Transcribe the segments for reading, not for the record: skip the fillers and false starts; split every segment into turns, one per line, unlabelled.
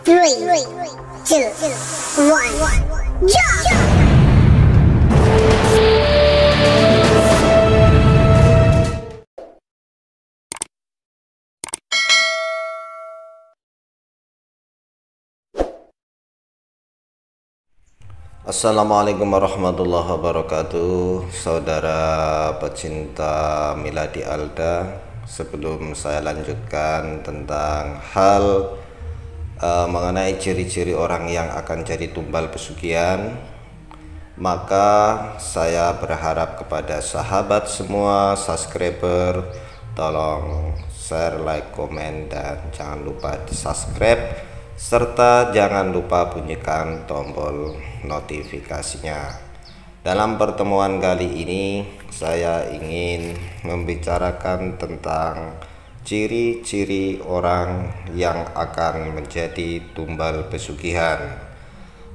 Three, two, one, jump!
Assalamualaikum warahmatullahi wabarakatuh, saudara pecinta Miladi Alda. Sebelum saya lanjutkan tentang hal mengenai ciri-ciri orang yang akan jadi tumbal pesugihan, maka saya berharap kepada sahabat semua subscriber, tolong share, like, komen, dan jangan lupa di subscribe, serta jangan lupa bunyikan tombol notifikasinya. Dalam pertemuan kali ini saya ingin membicarakan tentang ciri-ciri orang yang akan menjadi tumbal pesugihan.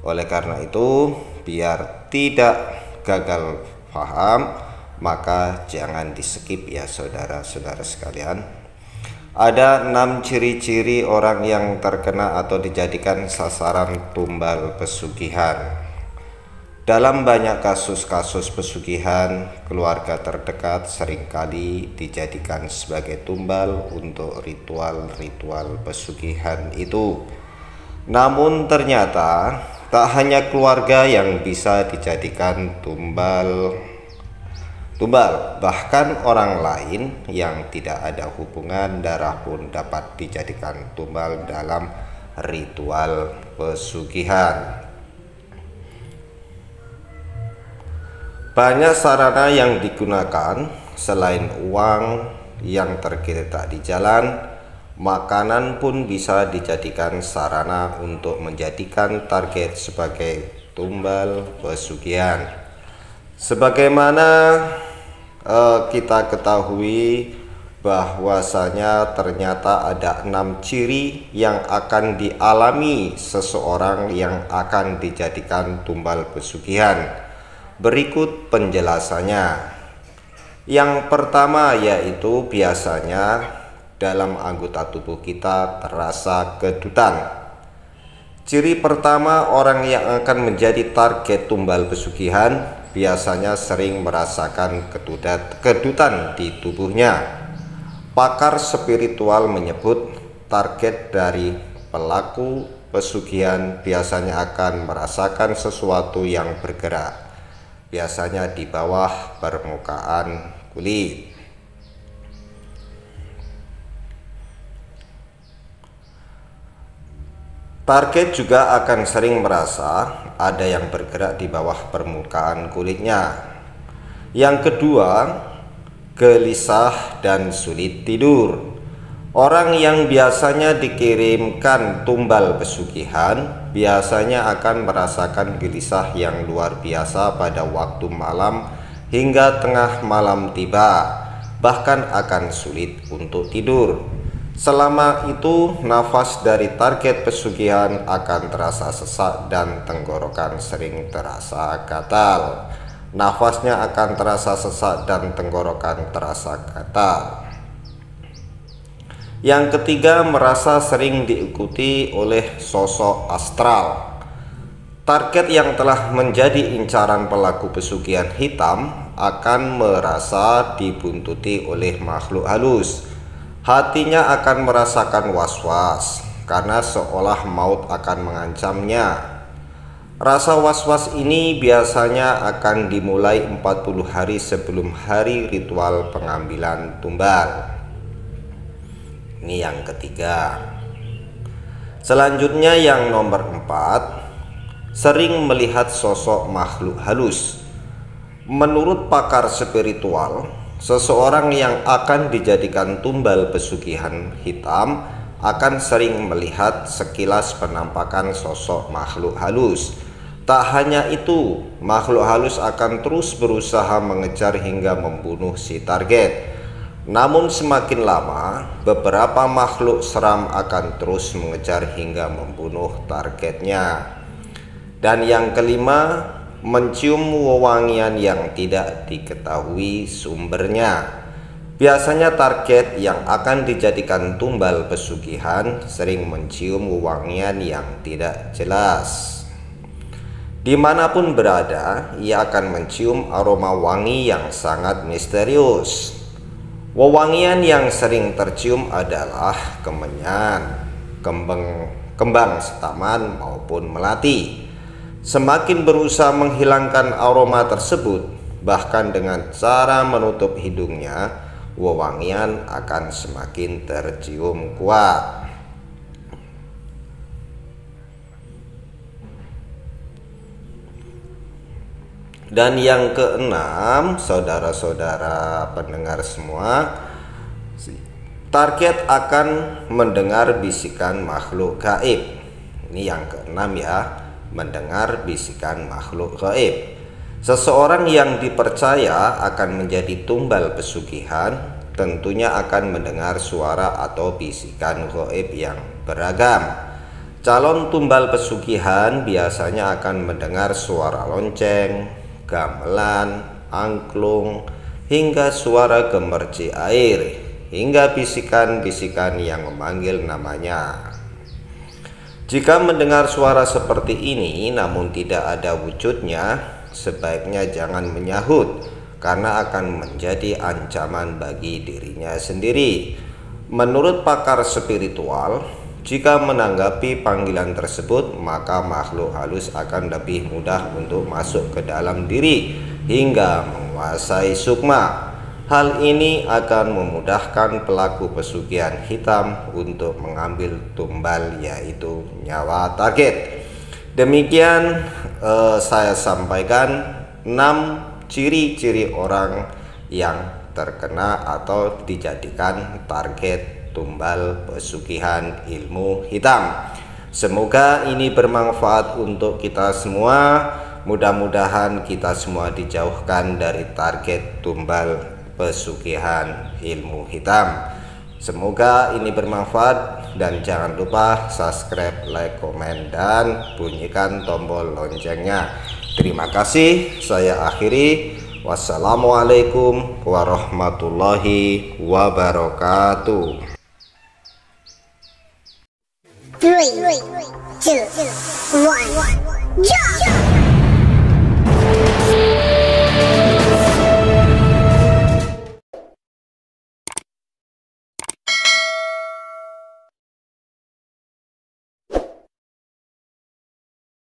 Oleh karena itu, biar tidak gagal paham, maka jangan di skip ya saudara-saudara sekalian. Ada 6 ciri-ciri orang yang terkena atau dijadikan sasaran tumbal pesugihan. Dalam banyak kasus-kasus pesugihan, keluarga terdekat seringkali dijadikan sebagai tumbal untuk ritual-ritual pesugihan itu. Namun ternyata tak hanya keluarga yang bisa dijadikan tumbal, bahkan orang lain yang tidak ada hubungan darah pun dapat dijadikan tumbal dalam ritual pesugihan. Banyak sarana yang digunakan selain uang yang tergeletak di jalan. Makanan pun bisa dijadikan sarana untuk menjadikan target sebagai tumbal pesugihan. Sebagaimana kita ketahui bahwasanya ternyata ada 6 ciri yang akan dialami seseorang yang akan dijadikan tumbal pesugihan. Berikut penjelasannya. Yang pertama yaitu biasanya dalam anggota tubuh kita terasa kedutan. Ciri pertama orang yang akan menjadi target tumbal pesugihan biasanya sering merasakan kedutan di tubuhnya. Pakar spiritual menyebut target dari pelaku pesugihan biasanya akan merasakan sesuatu yang bergerak, biasanya di bawah permukaan kulit. Target juga akan sering merasa ada yang bergerak di bawah permukaan kulitnya. Yang kedua, gelisah dan sulit tidur. Orang yang biasanya dikirimkan tumbal pesugihan biasanya akan merasakan gelisah yang luar biasa pada waktu malam hingga tengah malam tiba, bahkan akan sulit untuk tidur. Selama itu, nafas dari target pesugihan akan terasa sesak dan tenggorokan sering terasa gatal. Nafasnya akan terasa sesak dan tenggorokan terasa gatal. Yang ketiga, merasa sering diikuti oleh sosok astral. Target yang telah menjadi incaran pelaku pesugihan hitam akan merasa dibuntuti oleh makhluk halus. Hatinya akan merasakan was-was karena seolah maut akan mengancamnya. Rasa was-was ini biasanya akan dimulai 40 hari sebelum hari ritual pengambilan tumbal. Ini yang ketiga. Selanjutnya yang nomor 4, sering melihat sosok makhluk halus. Menurut pakar spiritual, seseorang yang akan dijadikan tumbal pesugihan hitam akan sering melihat sekilas penampakan sosok makhluk halus. Tak hanya itu, makhluk halus akan terus berusaha mengejar hingga membunuh si target. Namun semakin lama, beberapa makhluk seram akan terus mengejar hingga membunuh targetnya. Dan yang kelima, mencium wewangian yang tidak diketahui sumbernya. Biasanya target yang akan dijadikan tumbal pesugihan sering mencium wewangian yang tidak jelas. Dimanapun berada, ia akan mencium aroma wangi yang sangat misterius. Wewangian yang sering tercium adalah kemenyan, kembang setaman maupun melati. Semakin berusaha menghilangkan aroma tersebut, bahkan dengan cara menutup hidungnya, wewangian akan semakin tercium kuat. Dan yang keenam, saudara-saudara pendengar semua, target akan mendengar bisikan makhluk gaib. Ini yang keenam ya, mendengar bisikan makhluk gaib. Seseorang yang dipercaya akan menjadi tumbal pesugihan tentunya akan mendengar suara atau bisikan gaib yang beragam. Calon tumbal pesugihan biasanya akan mendengar suara lonceng, gamelan, angklung, hingga suara gemerci air, hingga bisikan-bisikan yang memanggil namanya. Jika mendengar suara seperti ini namun tidak ada wujudnya, sebaiknya jangan menyahut karena akan menjadi ancaman bagi dirinya sendiri. Menurut pakar spiritual, jika menanggapi panggilan tersebut, maka makhluk halus akan lebih mudah untuk masuk ke dalam diri hingga menguasai sukma. Hal ini akan memudahkan pelaku pesugihan hitam untuk mengambil tumbal, yaitu nyawa target. Demikian saya sampaikan 6 ciri-ciri orang yang terkena atau dijadikan target tumbal pesugihan ilmu hitam. Semoga ini bermanfaat untuk kita semua. Mudah-mudahan kita semua dijauhkan dari target tumbal pesugihan ilmu hitam. Semoga ini bermanfaat dan jangan lupa subscribe, like, komen, dan bunyikan tombol loncengnya. Terima kasih, saya akhiri. Wassalamualaikum warahmatullahi wabarakatuh.
3, 2, 1, jump!